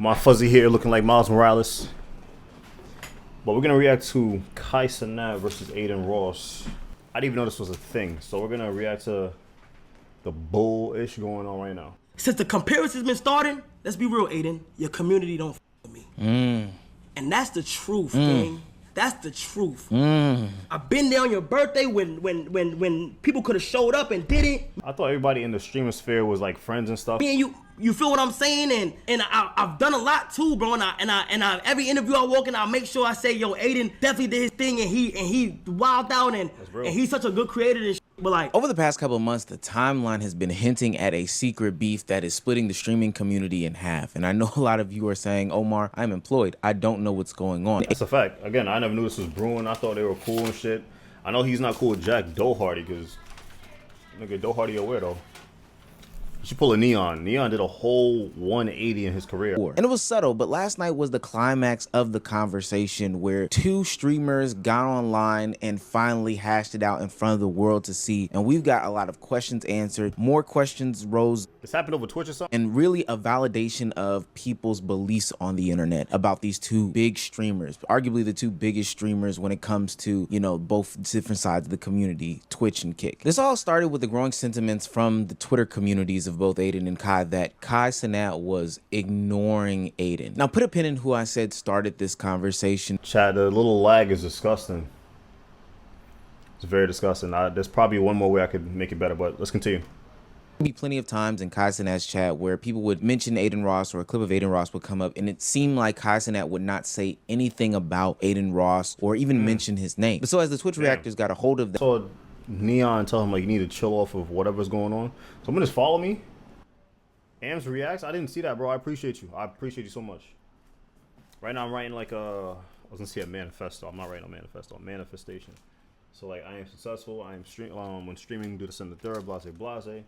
My fuzzy hair looking like Miles Morales. But we're gonna react to Kai Cenat versus Adin Ross. I didn't even know this was a thing, so we're gonna react to the bullish going on right now. Since the comparison's been starting, let's be real, Adin. Your community don't f with me. And that's the truth, gang. That's the truth. I've been there on your birthday when people could have showed up and didn't. I thought everybody in the streamer sphere was like friends and stuff. Me and you feel what I'm saying? And I've done a lot too, bro. And I every interview I walk in, I make sure I say, yo, Adin definitely did his thing, and he wilded out, and he's such a good creator and shit. But like, over the past couple of months, the timeline has been hinting at a secret beef that is splitting the streaming community in half. And I know a lot of you are saying, Omar, I'm employed. I don't know what's going on. That's a fact. Again, I never knew this was brewing. I thought they were cool and shit. I know he's not cool with Jack Doherty because nigga Doherty a weirdo. You should pull a Neon. Neon did a whole 180 in his career. And it was subtle, but last night was the climax of the conversation where two streamers got online and finally hashed it out in front of the world to see. And we've got a lot of questions answered. More questions rose. This happened over Twitch or something? And really a validation of people's beliefs on the internet about these two big streamers, arguably the two biggest streamers when it comes to, you know, both different sides of the community, Twitch and Kick. This all started with the growing sentiments from the Twitter communities of both Adin and Kai that Kai Cenat was ignoring Adin. Now put a pin in who I said started this conversation. Chat, the little lag is disgusting. It's very disgusting. There's probably one more way I could make it better, but let's continue. Be plenty of times in Kai Cenat's chat where people would mention Adin Ross or a clip of Adin Ross would come up, and it seemed like Kai Cenat would not say anything about Adin Ross or even mention his name. But so as the Twitch reactors got a hold of that, so Neon tell him like you need to chill off of whatever's going on. Someone just follow me. Ams reacts. I didn't see that, bro. I appreciate you. I appreciate you so much. Right now I'm writing like I was gonna say a manifesto. I'm not writing a manifesto. A manifestation. So like I am successful. I am when streaming do this and the third. Blase blase.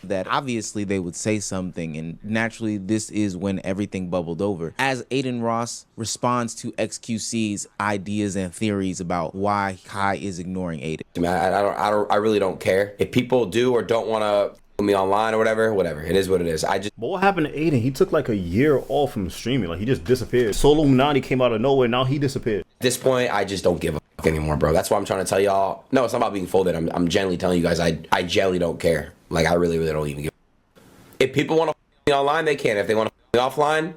That obviously they would say something, and naturally this is when everything bubbled over as Adin Ross responds to XQC's ideas and theories about why Kai is ignoring Adin. I really don't care if people do or don't want to me online or whatever. It is what it is. But what happened to Adin? He took like a year off from streaming. Like he just disappeared. Solo Illuminati came out of nowhere. Now he disappeared. At this point, I just don't give a fuck anymore, bro. That's why I'm trying to tell y'all. No, it's not about being folded. I'm genuinely telling you guys. I genuinely don't care. Like I really don't even give a fuck. If people want to me online, they can. If they want to me offline,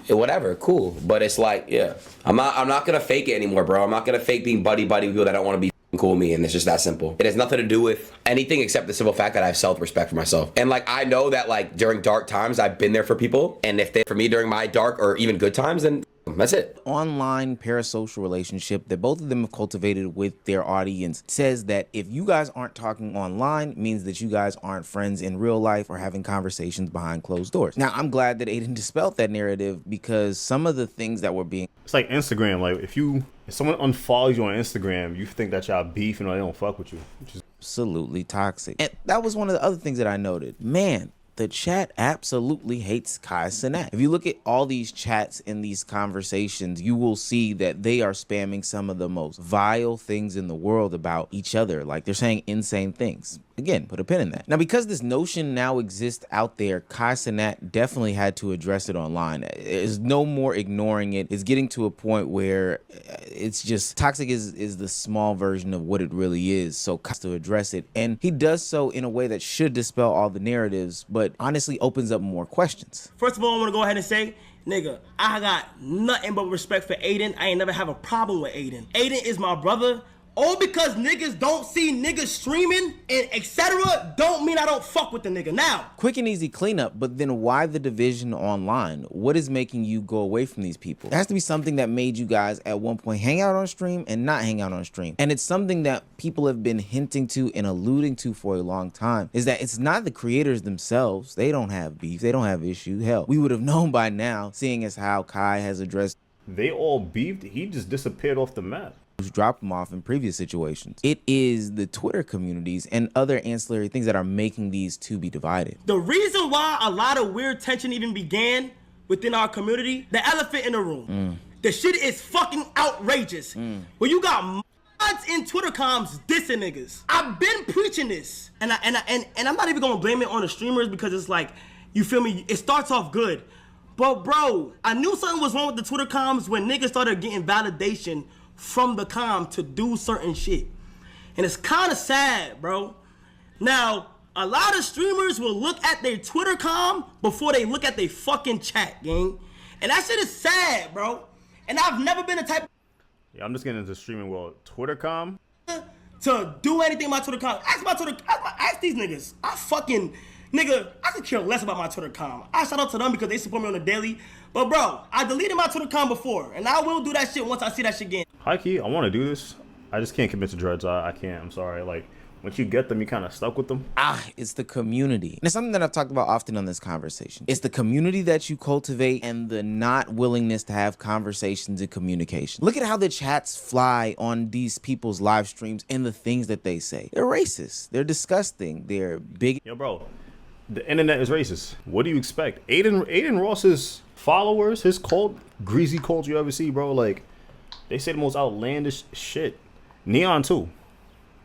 whatever, cool. But it's like, yeah, I'm not gonna fake it anymore, bro. I'm not gonna fake being buddy with people that don't want to be cool with me, and it's just that simple. It has nothing to do with anything except the simple fact that I have self-respect for myself. And like I know that like during dark times I've been there for people, and if they for me during my dark or even good times, then that's it. Online parasocial relationship that both of them have cultivated with their audience says that if you guys aren't talking online, it means that you guys aren't friends in real life or having conversations behind closed doors. Now, I'm glad that Adin dispelled that narrative because some of the things that were being... It's like Instagram. Like if someone unfollows you on Instagram, you think that y'all beef and they don't fuck with you, which is absolutely toxic. And that was one of the other things that I noted. Man, the chat absolutely hates Kai Cenat. If you look at all these chats in these conversations, you will see that they are spamming some of the most vile things in the world about each other. Like they're saying insane things. Again, put a pin in that. Now, because this notion now exists out there, Kai Cenat definitely had to address it online. There's no more ignoring it. It's getting to a point where it's just toxic is the small version of what it really is. So Kai has to address it. And he does so in a way that should dispel all the narratives, but honestly opens up more questions. First of all, I want to go ahead and say, nigga, I got nothing but respect for Adin. I ain't never have a problem with Adin. Adin is my brother. All because niggas don't see niggas streaming and etc. don't mean I don't fuck with the nigga. Now, quick and easy cleanup, but then why the division online? What is making you go away from these people? It has to be something that made you guys at one point hang out on stream and not hang out on stream. And it's something that people have been hinting to and alluding to for a long time, is that it's not the creators themselves. They don't have beef. They don't have issue. Hell, we would have known by now, seeing as how Kai has addressed. They all beefed. He just disappeared off the map. Dropped them off in previous situations. It is the Twitter communities and other ancillary things that are making these two be divided. The reason why a lot of weird tension even began within our community, the elephant in the room. The shit is fucking outrageous. Well, you got mods in Twitter comms dissing niggas. I've been preaching this, and I'm not even gonna blame it on the streamers because it's like, you feel me? It starts off good. But bro, I knew something was wrong with the Twitter comms when niggas started getting validation from the com to do certain shit. And it's kind of sad, bro. Now, a lot of streamers will look at their Twitter com before they look at their fucking chat, gang. And that shit is sad, bro. And I've never been the type of Yeah, I'm just getting into streaming world. Twitter com? to do anything on my Twitter com. Ask these niggas. I could care less about my Twitter com. I shout out to them because they support me on the daily. But bro, I deleted my Twitter com before, and I will do that shit once I see that shit again. High key, I want to do this. I just can't commit to dreads. I can't. I'm sorry. Like, once you get them, you kind of stuck with them. It's the community. And it's something that I've talked about often on this conversation. It's the community that you cultivate and the not willingness to have conversations and communication. Look at how the chats fly on these people's live streams and the things that they say. They're racist. They're disgusting. They're big. Yo, bro, the internet is racist. What do you expect? Adin Ross's followers, his cult, greasy cult you ever see, bro, like, they say the most outlandish shit. Neon too,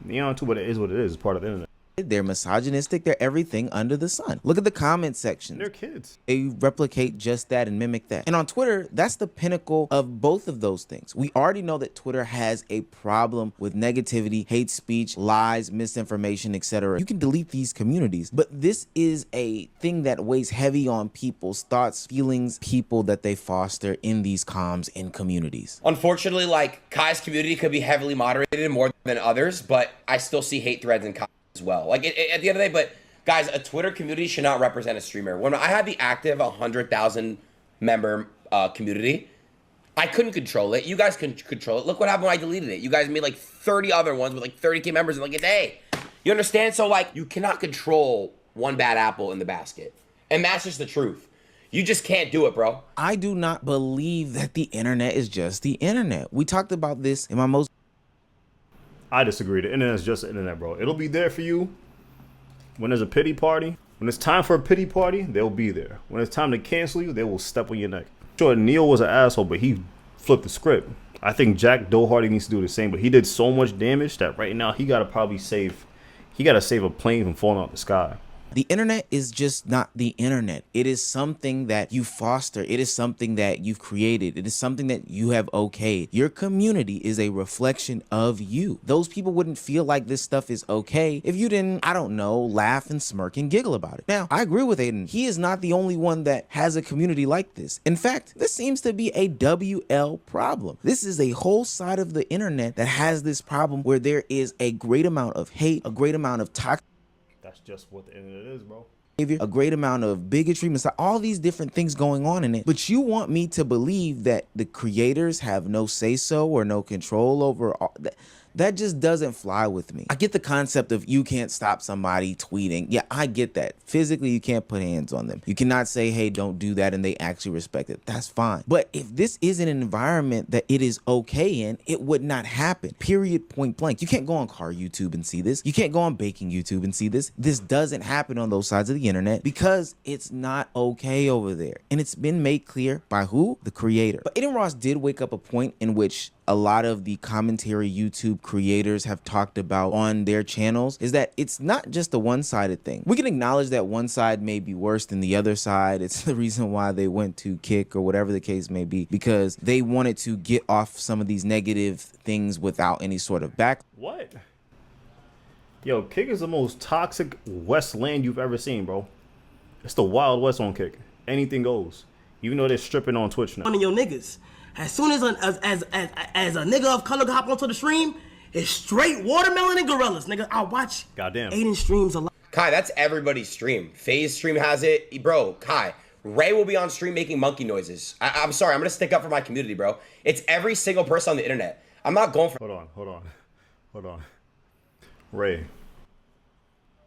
but it is what it is. It's part of the internet. They're misogynistic. They're everything under the sun. Look at the comment section. They're kids. They replicate just that and mimic that. And on Twitter, that's the pinnacle of both of those things. We already know that Twitter has a problem with negativity, hate speech, lies, misinformation, etc. You can delete these communities, but this is a thing that weighs heavy on people's thoughts, feelings, people that they foster in these comms and communities. Unfortunately, like, Kai's community could be heavily moderated more than others, but I still see hate threads in Kai as well. Like, at the end of the day, but guys, a Twitter community should not represent a streamer. When I had the active 100,000 member community, I couldn't control it. You guys can control it. Look what happened when I deleted it. You guys made like 30 other ones with like 30K members in like a day. You understand? So like, you cannot control one bad apple in the basket. And that's just the truth. You just can't do it, bro. I do not believe that the internet is just the internet. We talked about this in my most... I disagree. The internet is just the internet, bro. It'll be there for you when there's a pity party. When it's time for a pity party, they'll be there. When it's time to cancel you, they will step on your neck. Sure, Neil was an asshole, but he flipped the script. I think Jack Doherty needs to do the same, but he did so much damage that right now he gotta save a plane from falling out the sky. The internet is just not the internet. It is something that you foster. It is something that you've created. It is something that you have okayed. Your community is a reflection of you. Those people wouldn't feel like this stuff is okay if you didn't, I don't know, laugh and smirk and giggle about it. Now, I agree with Adin. He is not the only one that has a community like this. In fact, this seems to be a WL problem. This is a whole side of the internet that has this problem where there is a great amount of hate, a great amount of toxic. That's just what the internet is, bro. A great amount of bigotry, all these different things going on in it. But you want me to believe that the creators have no say-so or no control over all that? That just doesn't fly with me. I get the concept of you can't stop somebody tweeting. Yeah, I get that. Physically, you can't put hands on them. You cannot say, hey, don't do that, and they actually respect it. That's fine. But if this is an environment that it is okay in, it would not happen. Period, point blank. You can't go on car YouTube and see this. You can't go on baking YouTube and see this. This doesn't happen on those sides of the internet because it's not okay over there. And it's been made clear by who? The creator. But Adin Ross did wake up a point in which a lot of the commentary YouTube creators have talked about on their channels is that it's not just a one-sided thing. We can acknowledge that one side may be worse than the other side. It's the reason why they went to Kick or whatever the case may be, because they wanted to get off some of these negative things without any sort of back. What? Yo, Kick is the most toxic Westland you've ever seen, bro. It's the Wild West on Kick. Anything goes. Even though they're stripping on Twitch now. One of your niggas. As soon as a nigga of color hop onto the stream, it's straight watermelon and gorillas, nigga. I watch Adin streams a lot. Kai, that's everybody's stream. FaZe stream has it. Bro, Kai, Ray will be on stream making monkey noises. I'm sorry, I'm gonna stick up for my community, bro. It's every single person on the internet. I'm not going for... Hold on. Ray.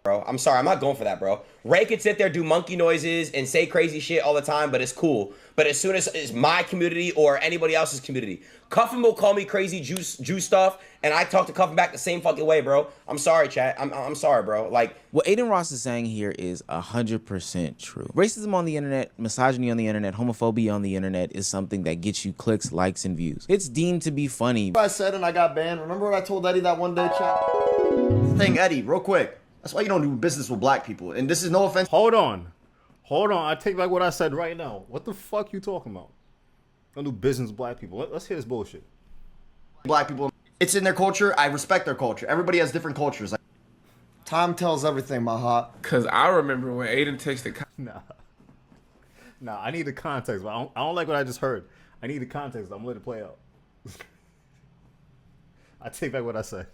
Bro, I'm sorry, I'm not going for that, bro. Ray could sit there, do monkey noises, and say crazy shit all the time, but it's cool. But as soon as it's my community or anybody else's community, Cuffin will call me crazy Jew stuff, and I talk to Cuffin back the same fucking way, bro. I'm sorry, chat. I'm sorry, bro. Like, what Adin Ross is saying here is 100% true. Racism on the internet, misogyny on the internet, homophobia on the internet is something that gets you clicks, likes, and views. It's deemed to be funny. I said and I got banned. Remember what I told Eddie that one day, chat? Thing, Eddie, real quick. That's why you don't do business with black people. And this is no offense. Hold on. Hold on, I take back what I said right now. What the fuck you talking about? Don't do business with black people. Let's hear this bullshit. Black people, it's in their culture. I respect their culture. Everybody has different cultures. Like, time tells everything, my heart. Cause I remember when Adin texted. Nah, I need the context. But I don't like what I just heard. I need the context. I'm gonna let it play out. I take back what I said.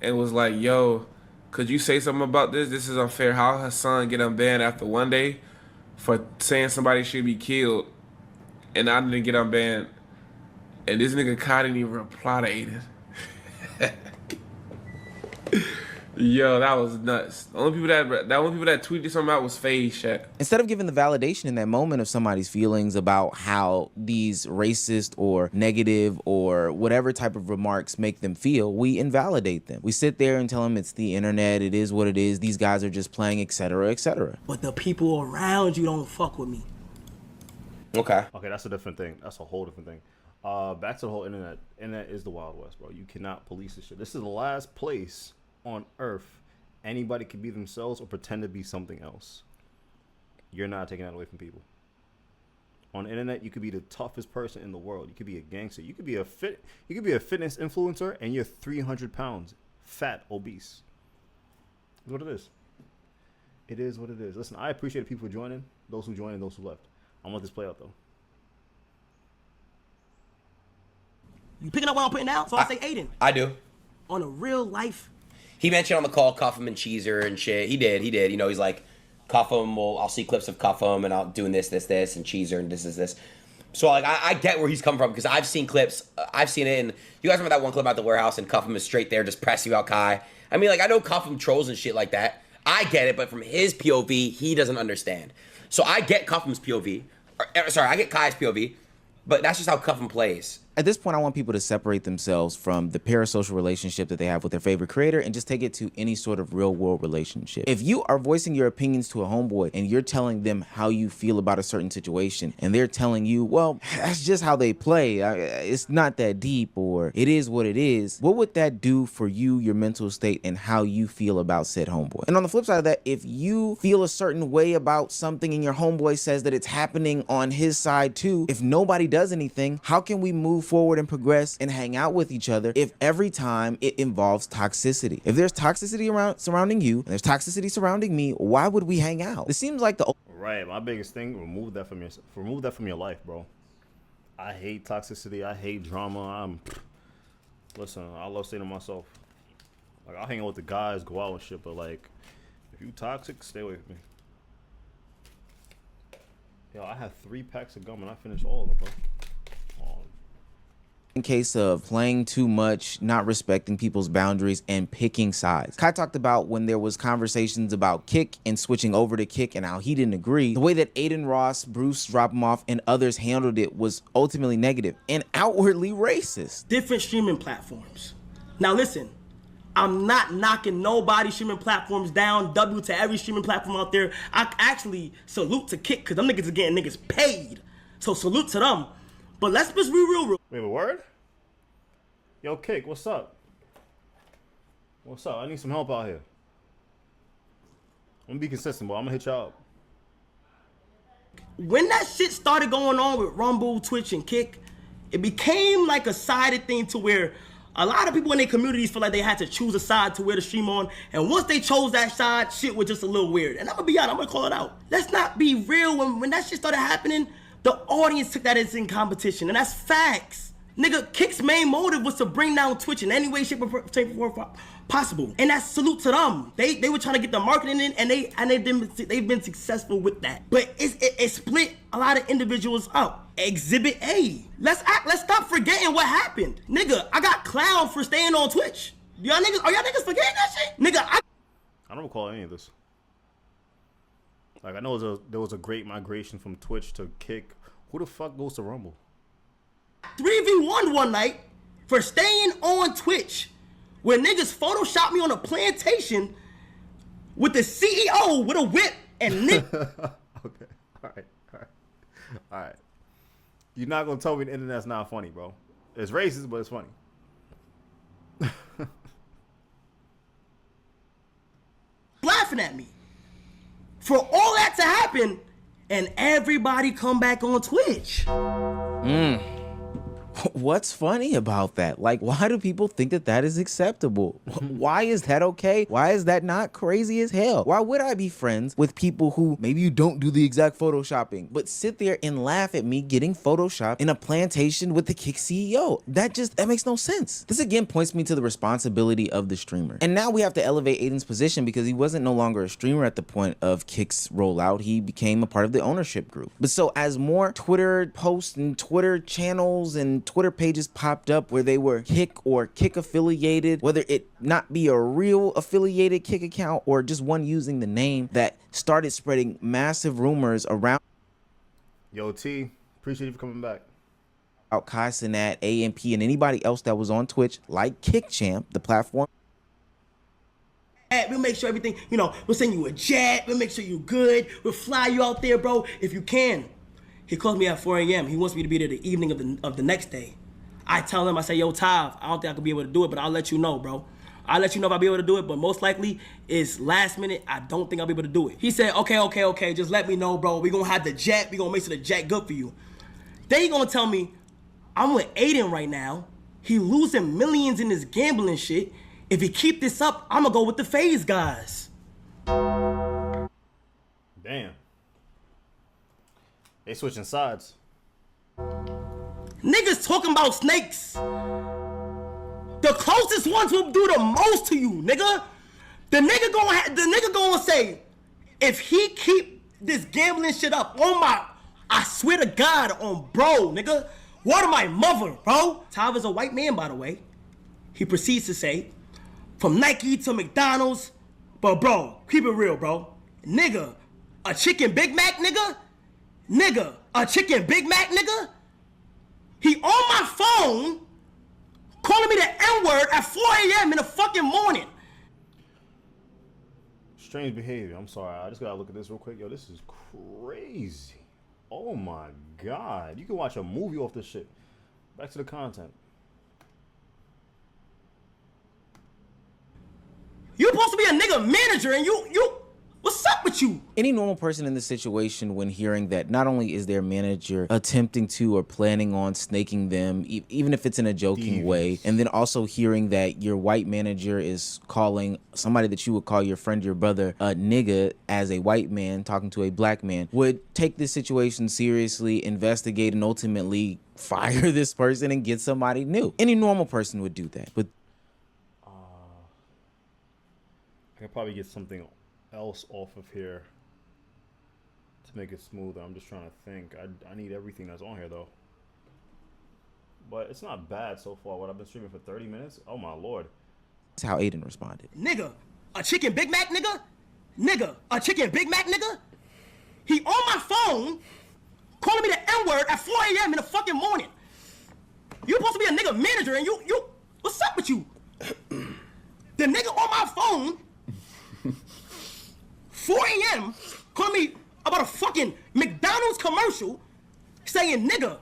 And was like, yo, could you say something about this? This is unfair. How Hassan get unbanned after one day for saying somebody should be killed, and I didn't get unbanned, and this nigga Kai didn't even reply to Adin. Yo, that was nuts. The only people that tweeted something out was FaZe chat. Instead of giving the validation in that moment of somebody's feelings about how these racist or negative or whatever type of remarks make them feel, we invalidate them. We sit there and tell them it's the internet, it is what it is, these guys are just playing, etc., etc. But the people around you don't fuck with me. Okay. Okay, that's a different thing. That's a whole different thing. Back to the whole internet. Internet is the Wild West, bro. You cannot police this shit. This is the last place on earth anybody can be themselves or pretend to be something else. You're not taking that away from people. On the internet, you could be the toughest person in the world. You could be a gangster. You could be a fitness influencer, and you're 300 pounds, fat, obese. That's what it is. It is what it is. Listen, I appreciate the people joining, those who joined and those who left. I'm gonna let this play out though. You picking up what I'm putting down? So I say Adin. I do. On a real life. He mentioned on the call Cuffham and Cheezer and shit. He did. You know, he's like, Cuffham, I'll see clips of Cuffham and I'll doing this, and Cheezer and this. So, like, I get where he's coming from because I've seen clips. I've seen it. And you guys remember that one clip about the warehouse and Cuffham is straight there just pressing you out Kai? I mean, like, I know Cuffham trolls and shit like that. I get it, but from his POV, he doesn't understand. So I get Cuffham's POV. I get Kai's POV. But that's just how Cuffham plays. At this point, I want people to separate themselves from the parasocial relationship that they have with their favorite creator and just take it to any sort of real world relationship. If you are voicing your opinions to a homeboy and you're telling them how you feel about a certain situation and they're telling you, well, that's just how they play, it's not that deep, or it is what it is, what would that do for you, your mental state, and how you feel about said homeboy? And on the flip side of that, if you feel a certain way about something and your homeboy says that it's happening on his side too, if nobody does anything, how can we move forward and progress and hang out with each other if every time it involves toxicity? If there's toxicity surrounding you and there's toxicity surrounding me, why would we hang out? It seems like the Right, my biggest thing, remove that from your life, bro. I hate toxicity, I hate drama. Listen, I love saying to myself, like, I'll hang out with the guys, go out and shit, but like, if you toxic, stay away from me. Yo, I had 3 packs of gum and I finished all of them, bro. in case of playing too much, not respecting people's boundaries, and picking sides. Kai talked about when there was conversations about Kick and switching over to Kick and how he didn't agree. The way that Adin Ross, Bruce Drop 'em Off, and others handled it was ultimately negative and outwardly racist. Different streaming platforms. Now listen, I'm not knocking nobody's streaming platforms down. W to every streaming platform out there. I actually salute to Kick because them niggas are getting niggas paid. So salute to them. But let's just be real. Wait, a word? Yo, Kick, what's up? What's up? I need some help out here. I'm gonna be consistent, boy. I'm gonna hit y'all up. When that shit started going on with Rumble, Twitch, and Kick, it became like a sided thing to where a lot of people in their communities feel like they had to choose a side to wear the stream on. And once they chose that side, shit was just a little weird. And I'm gonna be honest, I'm gonna call it out. Let's not be real. When that shit started happening, the audience took that as in competition. And that's facts. Nigga, Kick's main motive was to bring down Twitch in any way, shape, or form possible. And that's salute to them. They were trying to get the marketing in, and they've been successful with that. But it split a lot of individuals up. Exhibit A. Let's stop forgetting what happened. Nigga, I got clowned for staying on Twitch. Are y'all niggas forgetting that shit? Nigga, I don't recall any of this. Like, I know there was a great migration from Twitch to Kick. Who the fuck goes to Rumble? 3v1 one night for staying on Twitch, where niggas photoshopped me on a plantation with the CEO with a whip and Nick. Okay, all right. You're not gonna tell me the internet's not funny, bro. It's racist, but it's funny. laughing at me. For all that to happen, and everybody come back on Twitch. What's funny about that? Like, why do people think that that is acceptable? Why is that okay? Why is that not crazy as hell? Why would I be friends with people who maybe you don't do the exact photoshopping, but sit there and laugh at me getting photoshopped in a plantation with the Kick CEO? That makes no sense. This again points me to the responsibility of the streamer. And now we have to elevate Adin's position because he wasn't no longer a streamer at the point of Kick's rollout. He became a part of the ownership group. But so as more Twitter posts and Twitter channels and Twitter pages popped up where they were Kick or Kick affiliated, whether it not be a real affiliated Kick account or just one using the name, that started spreading massive rumors around. Yo, T, appreciate you for coming back. Out Kai Cenat, AMP, and anybody else that was on Twitch, like KickChamp, the platform. We'll make sure everything, we'll send you a jet, we'll make sure you're good, we'll fly you out there, bro, if you can. He calls me at 4 a.m. He wants me to be there the evening of the next day. I tell him, I say, yo, Tav, I don't think I could be able to do it, but I'll let you know, bro. I'll let you know if I'll be able to do it, but most likely it's last minute. I don't think I'll be able to do it. He said, okay, just let me know, bro. We're going to have the jet. We're going to make sure the jet good for you. Then he going to tell me, I'm with Adin right now. He losing millions in this gambling shit. If he keep this up, I'm going to go with the FaZe guys. Damn. They switching sides. Niggas talking about snakes. The closest ones will do the most to you, nigga. The nigga gonna say, if he keep this gambling shit up, I swear to God, on bro, nigga. Word of my mother, bro. Tav is a white man, by the way. He proceeds to say, from Nike to McDonald's, but bro, keep it real, bro. Nigga, a chicken Big Mac, nigga? Nigga, a chicken Big Mac, nigga? He on my phone calling me the N-word at 4 a.m. in the fucking morning. Strange behavior. I'm sorry. I just gotta look at this real quick. Yo, this is crazy. Oh my God. You can watch a movie off this shit. Back to the content. You supposed to be a nigga manager and you what's up with you? Any normal person in this situation, when hearing that not only is their manager attempting to or planning on snaking them, even if it's in a joking way, and then also hearing that your white manager is calling somebody that you would call your friend, your brother, a nigga as a white man talking to a black man, would take this situation seriously, investigate, and ultimately fire this person and get somebody new. Any normal person would do that. But I could probably get something else off of here to make it smoother. I'm just trying to think. I need everything that's on here though. But it's not bad so far. What I've been streaming for 30 minutes? Oh my Lord. that's how Adin responded. Nigga, a chicken Big Mac, nigga? Nigga, a chicken Big Mac, nigga? He on my phone calling me the N-word at 4 a.m. in the fucking morning. You supposed to be a nigga manager and you what's up with you? The nigga on my phone 4 a.m. calling me about a fucking McDonald's commercial saying, nigga,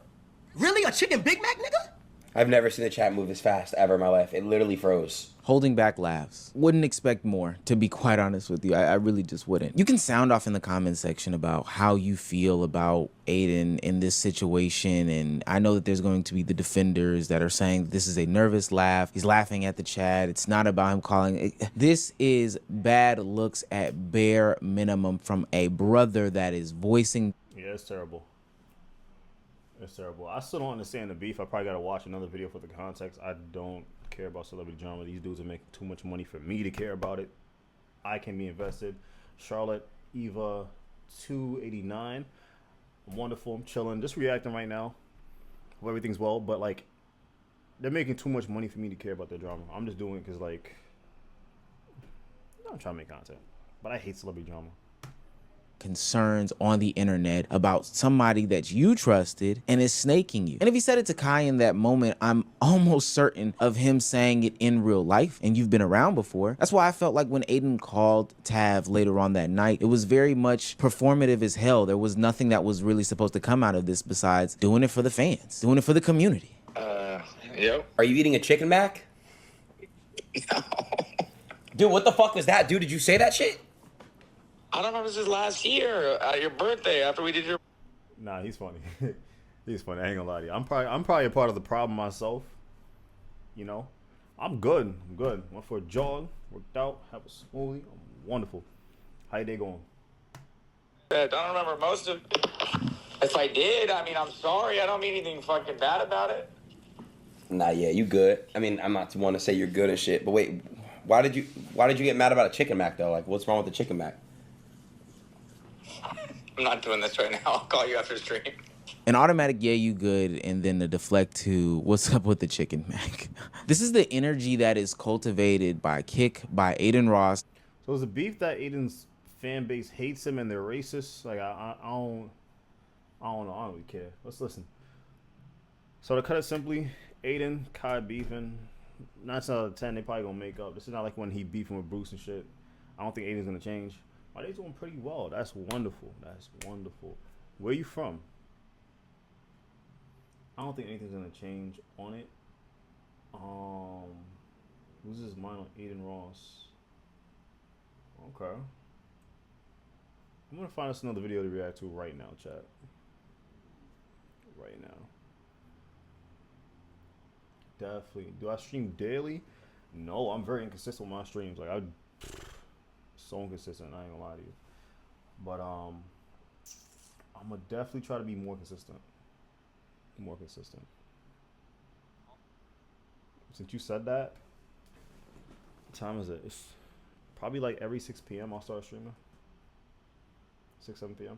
really a chicken Big Mac, nigga? I've never seen the chat move this fast ever in my life. It literally froze. Holding back laughs. Wouldn't expect more, to be quite honest with you. I really just wouldn't. You can sound off in the comment section about how you feel about Adin in this situation, and I know that there's going to be the defenders that are saying this is a nervous laugh. He's laughing at the chat. It's not about him calling. This is bad looks at bare minimum from a brother that is voicing. Yeah, it's terrible. It's terrible. I still don't understand the beef. I probably got to watch another video for the context. I don't care about celebrity drama. These dudes are making too much money for me to care about it. I can be invested. Charlotte, Eva, 289. I'm wonderful. I'm chilling. Just reacting right now. Hope everything's well. But, like, they're making too much money for me to care about their drama. I'm just doing it because, like, I'm trying to make content. But I hate celebrity drama. Concerns on the internet about somebody that you trusted and is snaking you. And if he said it to Kai in that moment, I'm almost certain of him saying it in real life, and you've been around before. That's why I felt like when Adin called Tav later on that night, it was very much performative as hell. There was nothing that was really supposed to come out of this besides doing it for the fans, doing it for the community. Yep. Are you eating a chicken mac? No. Dude, what the fuck was that, dude? Did you say that shit? I don't know. This is last year at your birthday after we did your. Nah, he's funny. He's funny. I ain't gonna lie to you. I'm probably a part of the problem myself. You know, I'm good. I'm good. Went for a jog, worked out, have a smoothie. I'm wonderful. How your day going? I don't remember most of. If I did, I mean, I'm sorry. I don't mean anything fucking bad about it. Nah, yeah, you good. I mean, I'm not one to say you're good and shit, but wait, why did you get mad about a chicken mac though? Like, what's wrong with the chicken mac? I'm not doing this right now. I'll call you after stream. An automatic yeah, you good, and then the deflect to what's up with the chicken mac. This is the energy that is cultivated by Kick, by Adin Ross. So is the beef that Aiden's fan base hates him and they're racist? Like I don't know. I don't really care. Let's listen. So to cut it simply, Adin, Kai beefing. 9 out of 10, they probably gonna make up. This is not like when he beefing with Bruce and shit. I don't think Aiden's gonna change. Oh, they doing pretty well. That's wonderful. That's wonderful. Where you from? I don't think anything's gonna change on it. Who's his mind on Adin Ross? Okay. I'm gonna find us another video to react to right now, chat. Right now. Definitely. Do I stream daily? No, I'm very inconsistent with my streams. Like so inconsistent, I ain't gonna lie to you. But I'm gonna definitely try to be more consistent. More consistent. Since you said that, what time is it? It's probably like every 6 p.m. I'll start streaming. 6, 7 p.m.